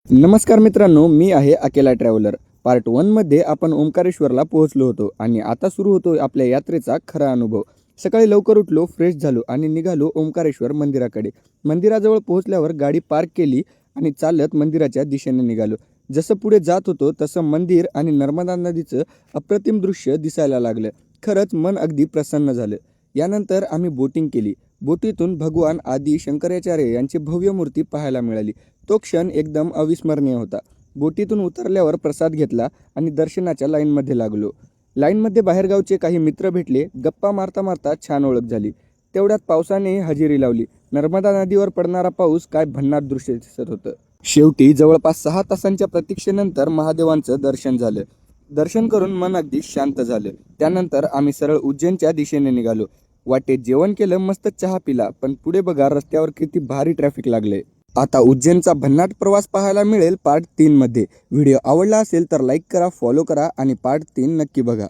नमस्कार मित्रांनो, मी आहे अकेला ट्रॅव्हलर. पार्ट 1 मध्ये आपण ओंकारेश्वरला पोहोचलो होतो आणि आता सुरू होतो आपल्या यात्रेचा खरा अनुभव. सकाळी लवकर उठलो, फ्रेश झालो आणि निघालो ओंकारेश्वर मंदिराकडे. मंदिराजवळ पोहोचल्यावर गाडी पार्क केली आणि चालत मंदिराच्या दिशेने निघालो. जसं पुढे जात होतो तसं मंदिर आणि नर्मदा नदीचं अप्रतिम दृश्य दिसायला लागलं. खरंच मन अगदी प्रसन्न झालं. यानंतर आम्ही बोटिंग केली. बोटीतून भगवान आदि शंकराचार्य यांची भव्य मूर्ती पाहायला मिळाली. तो क्षण एकदम अविस्मरणीय होता. बोटीतून उतरल्यावर प्रसाद घेतला आणि दर्शनाच्या लाईनमध्ये लागलो. लाईनमध्ये बाहेरगावचे काही मित्र भेटले. गप्पा मारता मारता छान ओळख झाली. तेवढ्यात पावसाने हजेरी लावली. नर्मदा नदीवर पडणारा पाऊस काय भन्नाट दृश्य दिसत होतं. शेवटी जवळपास 6 तासांच्या प्रतीक्षेनंतर महादेवांचं दर्शन झालं. दर्शन करून मन अगदी शांत झालं. त्यानंतर आम्ही सरळ उज्जैनच्या दिशेने निघालो. वाटेत जेवण केलं, मस्त चहा पिला. पण पुढे बघा, रस्त्यावर किती भारी ट्रॅफिक लागले. आता उज्जैनचा भन्नाट प्रवास पाहायला मिळेल पार्ट 3 मध्ये. व्हिडिओ आवडला असेल तर लाईक करा, फॉलो करा आणि पार्ट 3 नक्की बघा.